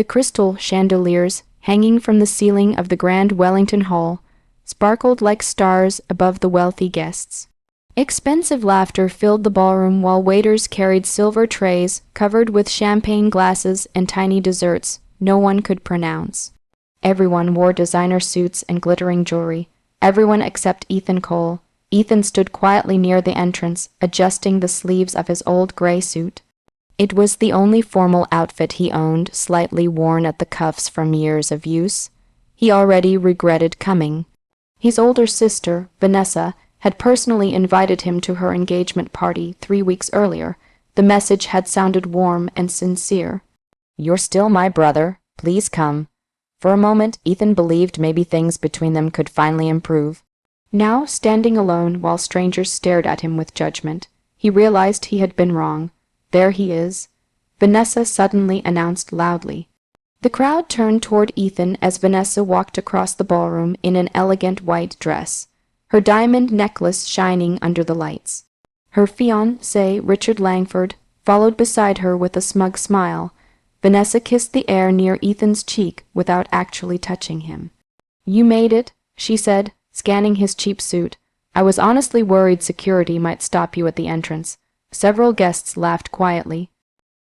The crystal chandeliers, hanging from the ceiling of the Grand Wellington Hall, sparkled like stars above the wealthy guests. Expensive laughter filled the ballroom while waiters carried silver trays covered with champagne glasses and tiny desserts no one could pronounce. Everyone wore designer suits and glittering jewelry, everyone except Ethan Cole. Ethan stood quietly near the entrance, adjusting the sleeves of his old gray suit. It was the only formal outfit he owned, slightly worn at the cuffs from years of use. He already regretted coming. His older sister, Vanessa, had personally invited him to her engagement party 3 weeks earlier. The message had sounded warm and sincere. "You're still my brother. Please come." For a moment, Ethan believed maybe things between them could finally improve. Now, standing alone while strangers stared at him with judgment, he realized he had been wrong. "There he is," Vanessa suddenly announced loudly. The crowd turned toward Ethan as Vanessa walked across the ballroom in an elegant white dress, her diamond necklace shining under the lights. Her fiancé, Richard Langford, followed beside her with a smug smile. Vanessa kissed the air near Ethan's cheek without actually touching him. "You made it," she said, scanning his cheap suit. "I was honestly worried security might stop you at the entrance." Several guests laughed quietly.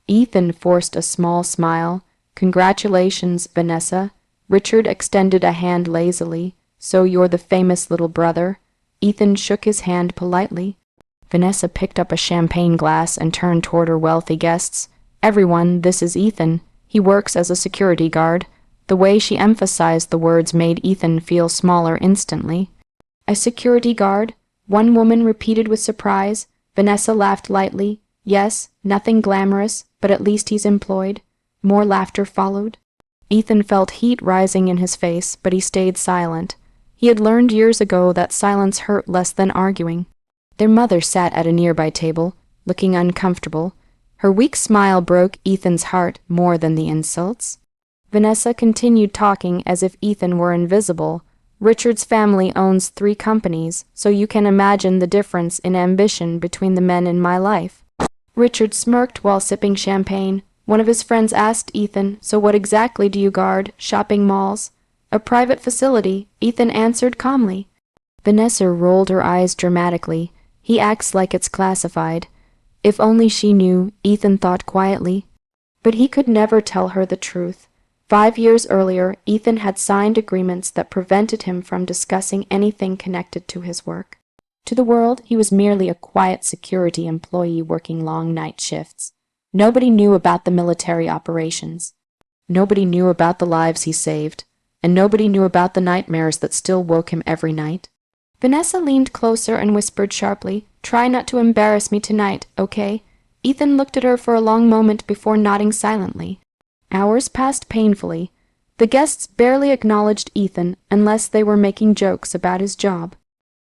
Ethan forced a small smile. "Congratulations, Vanessa." Richard extended a hand lazily. "So you're the famous little brother?" Ethan shook his hand politely. Vanessa picked up a champagne glass and turned toward her wealthy guests. "Everyone, this is Ethan. He works as a security guard." The way she emphasized the words made Ethan feel smaller instantly. "A security guard?" one woman repeated with surprise. Vanessa laughed lightly. "Yes, nothing glamorous, but at least he's employed." More laughter followed. Ethan felt heat rising in his face, but he stayed silent. He had learned years ago that silence hurt less than arguing. Their mother sat at a nearby table, looking uncomfortable. Her weak smile broke Ethan's heart more than the insults. Vanessa continued talking as if Ethan were invisible. "Richard's family owns 3 companies, so you can imagine the difference in ambition between the men in my life." Richard smirked while sipping champagne. One of his friends asked Ethan, "So what exactly do you guard? Shopping malls?" "A private facility," Ethan answered calmly. Vanessa rolled her eyes dramatically. "He acts like it's classified." If only she knew, Ethan thought quietly. But he could never tell her the truth. 5 years earlier, Ethan had signed agreements that prevented him from discussing anything connected to his work. To the world, he was merely a quiet security employee working long night shifts. Nobody knew about the military operations. Nobody knew about the lives he saved. And nobody knew about the nightmares that still woke him every night. Vanessa leaned closer and whispered sharply, "Try not to embarrass me tonight, okay?" Ethan looked at her for a long moment before nodding silently. Hours passed painfully. The guests barely acknowledged Ethan unless they were making jokes about his job.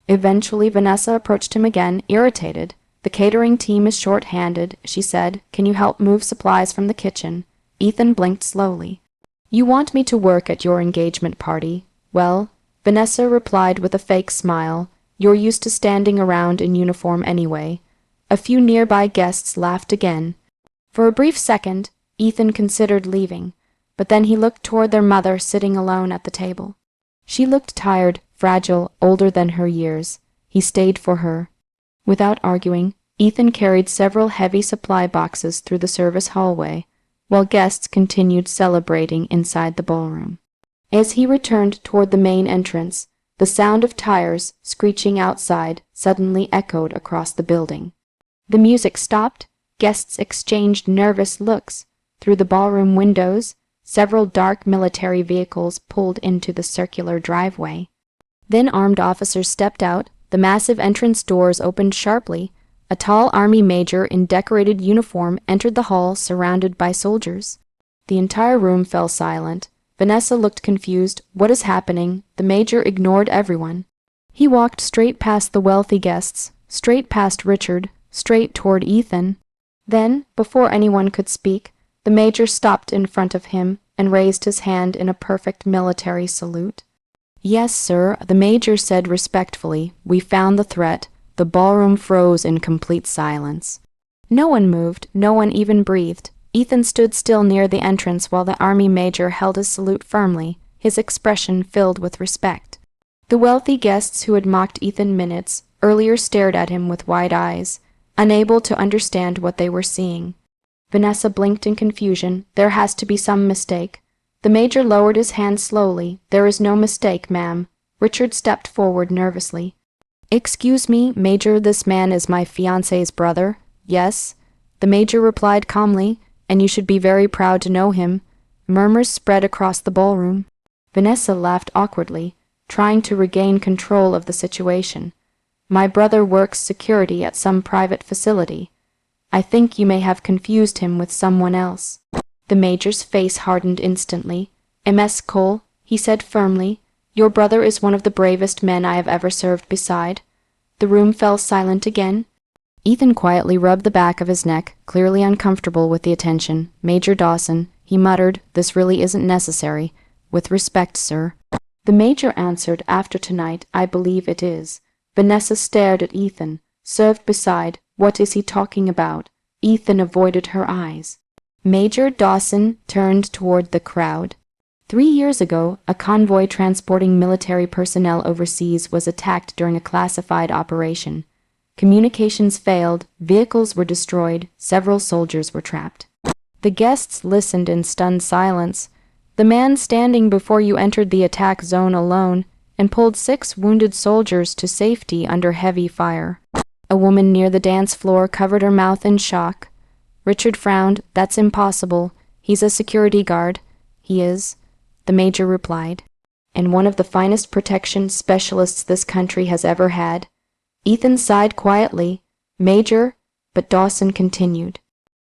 Eventually, Vanessa approached him again, irritated. "The catering team is short-handed," she said. "Can you help move supplies from the kitchen?" Ethan blinked slowly. "You want me to work at your engagement party? Well," Vanessa replied with a fake smile, "you're used to standing around in uniform anyway." A few nearby guests laughed again. For a brief second, Ethan considered leaving, but then he looked toward their mother sitting alone at the table. She looked tired, fragile, older than her years. He stayed for her. Without arguing, Ethan carried several heavy supply boxes through the service hallway, while guests continued celebrating inside the ballroom. As he returned toward the main entrance, the sound of tires screeching outside suddenly echoed across the building. The music stopped. Guests exchanged nervous looks. Through the ballroom windows, several dark military vehicles pulled into the circular driveway. Then armed officers stepped out. The massive entrance doors opened sharply. A tall army major in decorated uniform entered the hall surrounded by soldiers. The entire room fell silent. Vanessa looked confused. "What is happening?" The major ignored everyone. He walked straight past the wealthy guests, straight past Richard, straight toward Ethan. Then, before anyone could speak, the major stopped in front of him and raised his hand in a perfect military salute. "Yes, sir," the major said respectfully. "We found the threat." The ballroom froze in complete silence. No one moved, no one even breathed. Ethan stood still near the entrance while the army major held his salute firmly, his expression filled with respect. The wealthy guests who had mocked Ethan minutes earlier stared at him with wide eyes, unable to understand what they were seeing. Vanessa blinked in confusion. There has to be some mistake. The major lowered his hand slowly. There is no mistake, ma'am. Richard stepped forward nervously. Excuse me, Major, this man is my fiancé's brother. Yes, the major replied calmly, and you should be very proud to know him. Murmurs spread across the ballroom. Vanessa laughed awkwardly, trying to regain control of the situation. My brother works security at some private facility. I think you may have confused him with someone else. The major's face hardened instantly. Ms. Cole, he said firmly, your brother is one of the bravest men I have ever served beside. The room fell silent again. Ethan quietly rubbed the back of his neck, clearly uncomfortable with the attention. Major Dawson, he muttered, this really isn't necessary. With respect, sir. The major answered, after tonight, I believe it is. Vanessa stared at Ethan, served beside. What is he talking about? Ethan avoided her eyes. Major Dawson turned toward the crowd. 3 years ago, a convoy transporting military personnel overseas was attacked during a classified operation. Communications failed, vehicles were destroyed, several soldiers were trapped. The guests listened in stunned silence. The man standing before you entered the attack zone alone and pulled 6 wounded soldiers to safety under heavy fire. A woman near the dance floor covered her mouth in shock. Richard frowned. That's impossible. He's a security guard. He is, the major replied, and one of the finest protection specialists this country has ever had. Ethan sighed quietly. Major, but Dawson continued.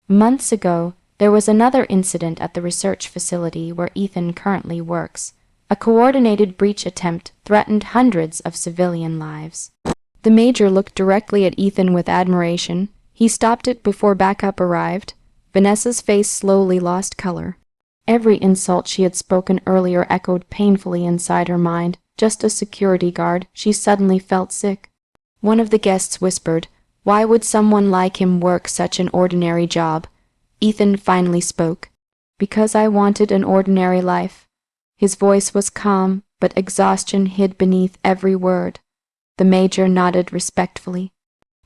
Months ago, there was another incident at the research facility where Ethan currently works. A coordinated breach attempt threatened hundreds of civilian lives. The major looked directly at Ethan with admiration. He stopped it before backup arrived. Vanessa's face slowly lost color. Every insult she had spoken earlier echoed painfully inside her mind. Just a security guard, she suddenly felt sick. One of the guests whispered, why would someone like him work such an ordinary job? Ethan finally spoke. Because I wanted an ordinary life. His voice was calm, but exhaustion hid beneath every word. The major nodded respectfully.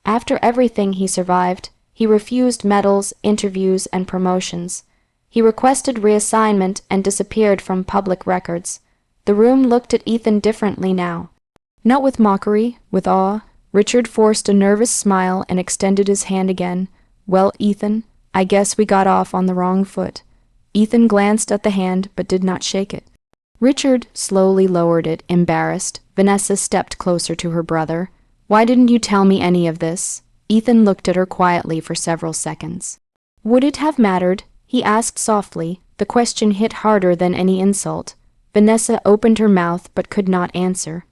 After everything he survived, he refused medals, interviews, and promotions. He requested reassignment and disappeared from public records. The room looked at Ethan differently now. Not with mockery, with awe. Richard forced a nervous smile and extended his hand again. Well, Ethan, I guess we got off on the wrong foot. Ethan glanced at the hand but did not shake it. Richard slowly lowered it, embarrassed. Vanessa stepped closer to her brother. Why didn't you tell me any of this? Ethan looked at her quietly for several seconds. Would it have mattered? He asked softly. The question hit harder than any insult. Vanessa opened her mouth but could not answer.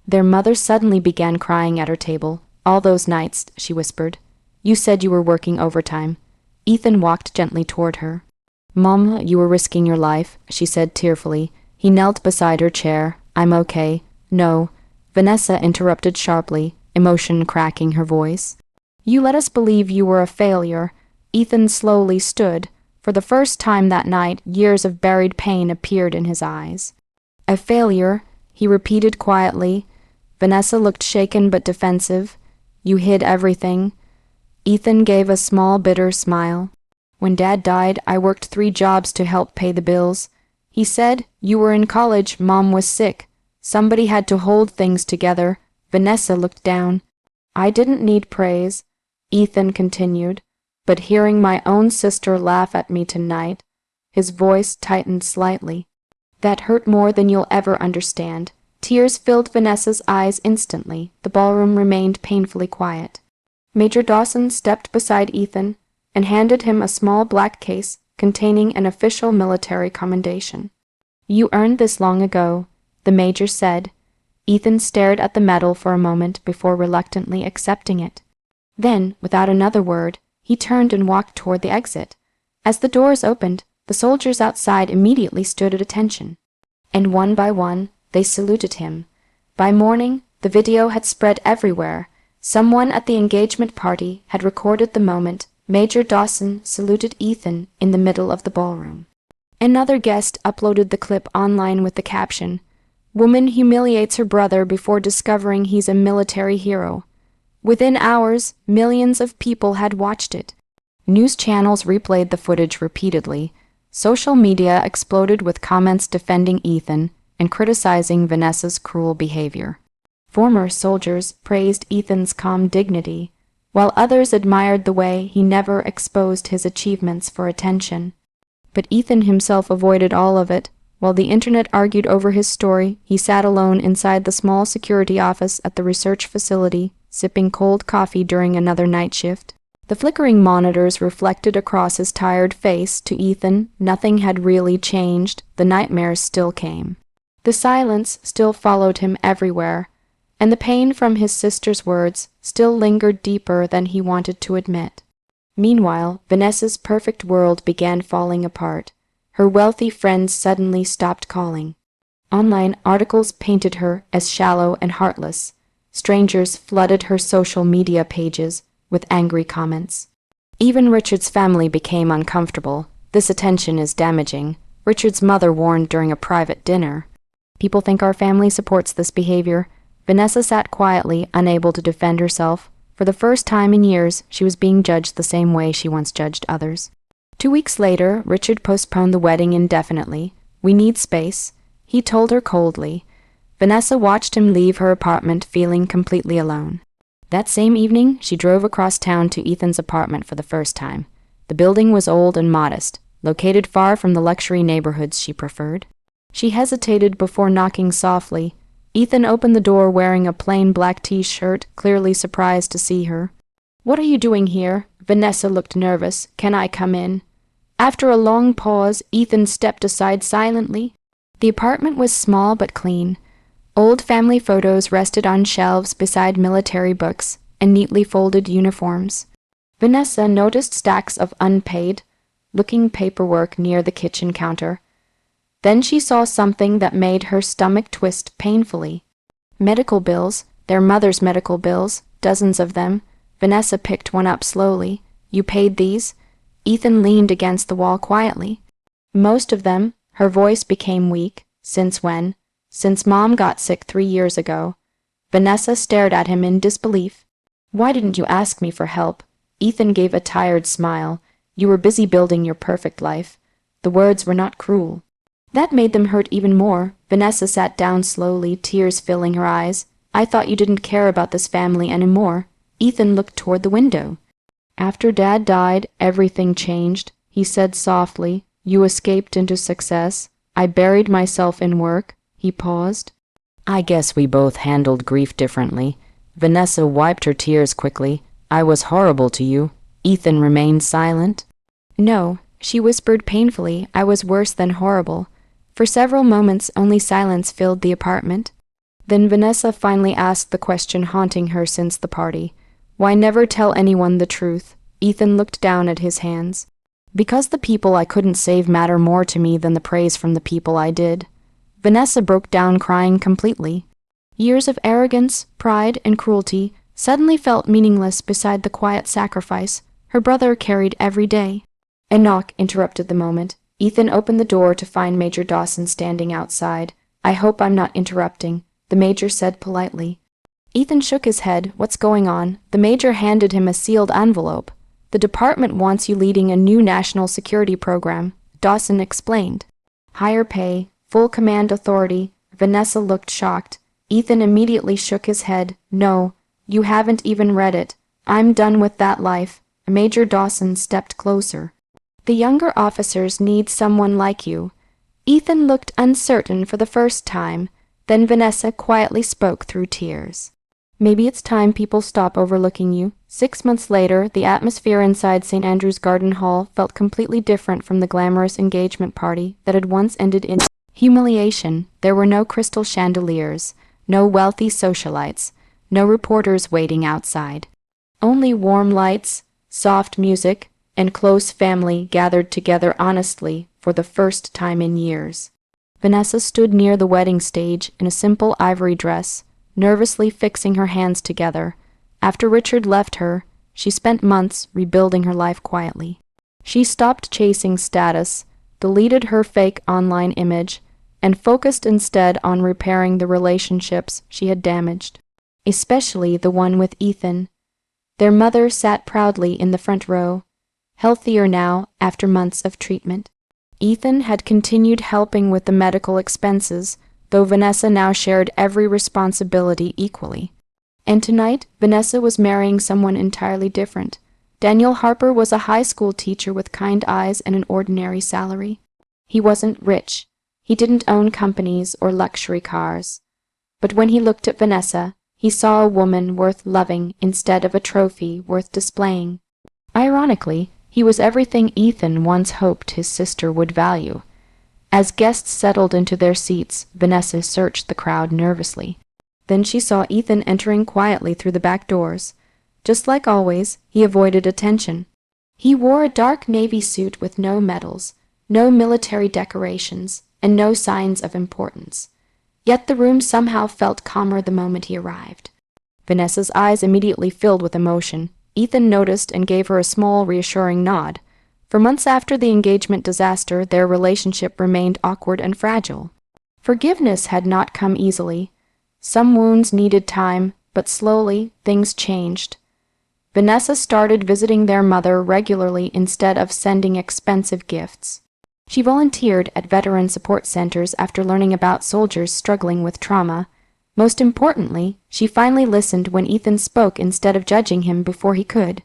Their mother suddenly began crying at her table. All those nights, she whispered. You said you were working overtime. Ethan walked gently toward her. Mom, you were risking your life, she said tearfully. He knelt beside her chair. I'm okay. No. Vanessa interrupted sharply, emotion cracking her voice. You let us believe you were a failure. Ethan slowly stood. For the first time that night, years of buried pain appeared in his eyes. A failure, he repeated quietly. Vanessa looked shaken but defensive. You hid everything. Ethan gave a small, bitter smile. When Dad died, I worked 3 jobs to help pay the bills. He said, you were in college, Mom was sick. Somebody had to hold things together. Vanessa looked down. I didn't need praise, Ethan continued, but hearing my own sister laugh at me tonight, his voice tightened slightly. That hurt more than you'll ever understand. Tears filled Vanessa's eyes instantly. The ballroom remained painfully quiet. Major Dawson stepped beside Ethan and handed him a small black case containing an official military commendation. You earned this long ago, the major said. Ethan stared at the medal for a moment before reluctantly accepting it. Then, without another word, he turned and walked toward the exit. As the doors opened, the soldiers outside immediately stood at attention, and one by one, they saluted him. By morning, the video had spread everywhere. Someone at the engagement party had recorded the moment, Major Dawson saluted Ethan in the middle of the ballroom. Another guest uploaded the clip online with the caption, "Woman humiliates her brother before discovering he's a military hero." Within hours, millions of people had watched it. News channels replayed the footage repeatedly. Social media exploded with comments defending Ethan and criticizing Vanessa's cruel behavior. Former soldiers praised Ethan's calm dignity, while others admired the way he never exposed his achievements for attention. But Ethan himself avoided all of it. While the internet argued over his story, he sat alone inside the small security office at the research facility, sipping cold coffee during another night shift. The flickering monitors reflected across his tired face. To Ethan, nothing had really changed. The nightmares still came. The silence still followed him everywhere, and the pain from his sister's words still lingered deeper than he wanted to admit. Meanwhile, Vanessa's perfect world began falling apart. Her wealthy friends suddenly stopped calling. Online articles painted her as shallow and heartless. Strangers flooded her social media pages with angry comments. Even Richard's family became uncomfortable. "This attention is damaging," Richard's mother warned during a private dinner. "People think our family supports this behavior." Vanessa sat quietly, unable to defend herself. For the first time in years, she was being judged the same way she once judged others. 2 weeks later, Richard postponed the wedding indefinitely. "We need space," he told her coldly. Vanessa watched him leave her apartment, feeling completely alone. That same evening, she drove across town to Ethan's apartment for the first time. The building was old and modest, located far from the luxury neighborhoods she preferred. She hesitated before knocking softly. Ethan opened the door wearing a plain black t-shirt, clearly surprised to see her. "What are you doing here?" Vanessa looked nervous. "Can I come in?" After a long pause, Ethan stepped aside silently. The apartment was small but clean. Old family photos rested on shelves beside military books and neatly folded uniforms. Vanessa noticed stacks of unpaid-looking paperwork near the kitchen counter. Then she saw something that made her stomach twist painfully. Medical bills, their mother's medical bills, dozens of them. Vanessa picked one up slowly. "You paid these?" Ethan leaned against the wall quietly. "Most of them." Her voice became weak. "Since when?" "Since Mom got sick 3 years ago." Vanessa stared at him in disbelief. "Why didn't you ask me for help?" Ethan gave a tired smile. "You were busy building your perfect life." The words were not cruel. That made them hurt even more. Vanessa sat down slowly, tears filling her eyes. "I thought you didn't care about this family anymore." Ethan looked toward the window. "After Dad died, everything changed," he said softly. "You escaped into success. I buried myself in work." He paused. "I guess we both handled grief differently." Vanessa wiped her tears quickly. "I was horrible to you." Ethan remained silent. "No," she whispered painfully. "I was worse than horrible." For several moments, only silence filled the apartment. Then Vanessa finally asked the question haunting her since the party. "Why never tell anyone the truth?" Ethan looked down at his hands. "Because the people I couldn't save matter more to me than the praise from the people I did." Vanessa broke down, crying completely. Years of arrogance, pride, and cruelty suddenly felt meaningless beside the quiet sacrifice her brother carried every day. A knock interrupted the moment. Ethan opened the door to find Major Dawson standing outside. "I hope I'm not interrupting," the major said politely. Ethan shook his head. "What's going on?" The major handed him a sealed envelope. "The department wants you leading a new national security program," Dawson explained. "Higher pay, full command authority." Vanessa looked shocked. Ethan immediately shook his head. "No, you haven't even read it. I'm done with that life." Major Dawson stepped closer. "The younger officers need someone like you." Ethan looked uncertain for the first time. Then Vanessa quietly spoke through tears. "Maybe it's time people stop overlooking you." 6 months later, the atmosphere inside St. Andrew's Garden Hall felt completely different from the glamorous engagement party that had once ended in humiliation. There were no crystal chandeliers, no wealthy socialites, no reporters waiting outside. Only warm lights, soft music, and close family gathered together honestly for the first time in years. Vanessa stood near the wedding stage in a simple ivory dress, nervously fixing her hands together. After Richard left her, she spent months rebuilding her life quietly. She stopped chasing status, deleted her fake online image, and focused instead on repairing the relationships she had damaged, especially the one with Ethan. Their mother sat proudly in the front row, healthier now after months of treatment. Ethan had continued helping with the medical expenses, though Vanessa now shared every responsibility equally. And tonight, Vanessa was marrying someone entirely different. Daniel Harper was a high school teacher with kind eyes and an ordinary salary. He wasn't rich. He didn't own companies or luxury cars. But when he looked at Vanessa, he saw a woman worth loving instead of a trophy worth displaying. Ironically, he was everything Ethan once hoped his sister would value. As guests settled into their seats, Vanessa searched the crowd nervously. Then she saw Ethan entering quietly through the back doors. Just like always, he avoided attention. He wore a dark navy suit with no medals, no military decorations, and no signs of importance. Yet the room somehow felt calmer the moment he arrived. Vanessa's eyes immediately filled with emotion. Ethan noticed and gave her a small, reassuring nod. For months after the engagement disaster, their relationship remained awkward and fragile. Forgiveness had not come easily. Some wounds needed time, but slowly things changed. Vanessa started visiting their mother regularly instead of sending expensive gifts. She volunteered at veteran support centers after learning about soldiers struggling with trauma. Most importantly, she finally listened when Ethan spoke instead of judging him before he could.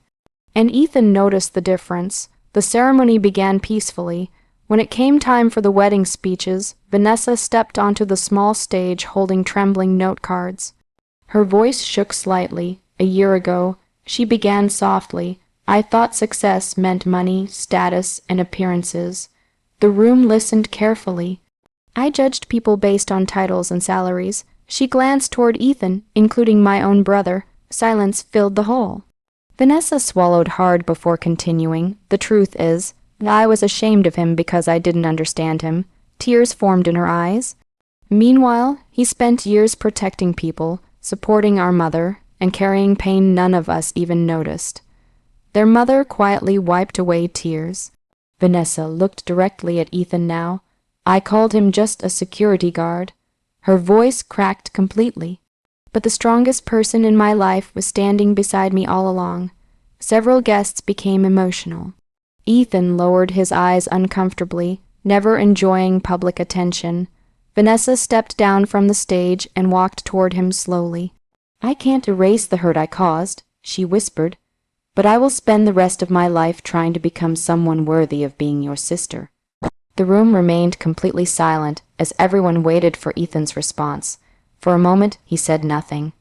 And Ethan noticed the difference. The ceremony began peacefully. When it came time for the wedding speeches, Vanessa stepped onto the small stage holding trembling note cards. Her voice shook slightly. A year ago, she began softly. I thought success meant money, status, and appearances. The room listened carefully. I judged people based on titles and salaries. She glanced toward Ethan, including my own brother. Silence filled the hall. Vanessa swallowed hard before continuing. The truth is, I was ashamed of him because I didn't understand him. Tears formed in her eyes. Meanwhile, he spent years protecting people, supporting our mother, and carrying pain none of us even noticed. Their mother quietly wiped away tears. Vanessa looked directly at Ethan now. I called him just a security guard. Her voice cracked completely. But the strongest person in my life was standing beside me all along. Several guests became emotional. Ethan lowered his eyes uncomfortably, never enjoying public attention. Vanessa stepped down from the stage and walked toward him slowly. I can't erase the hurt I caused, she whispered, but I will spend the rest of my life trying to become someone worthy of being your sister. The room remained completely silent as everyone waited for Ethan's response. For a moment, he said nothing.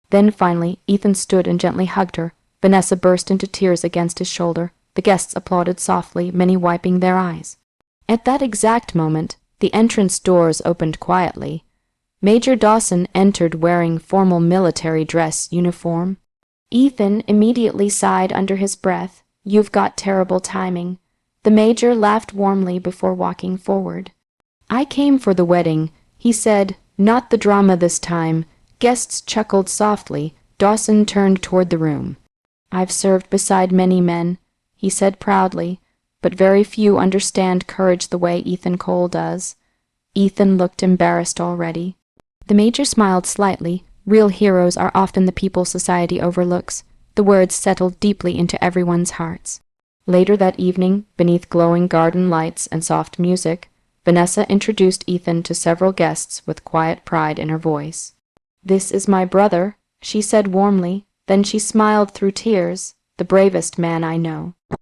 Then finally, Ethan stood and gently hugged her. Vanessa burst into tears against his shoulder. The guests applauded softly, many wiping their eyes. At that exact moment, the entrance doors opened quietly. Major Dawson entered wearing formal military dress uniform. Ethan immediately sighed under his breath. You've got terrible timing. The major laughed warmly before walking forward. I came for the wedding, he said, not the drama this time. Guests chuckled softly. Dawson turned toward the room. I've served beside many men, he said proudly, but very few understand courage the way Ethan Cole does. Ethan looked embarrassed already. The major smiled slightly. Real heroes are often the people society overlooks. The words settled deeply into everyone's hearts. Later that evening, beneath glowing garden lights and soft music, Vanessa introduced Ethan to several guests with quiet pride in her voice. This is my brother, she said warmly. Then she smiled through tears, the bravest man I know.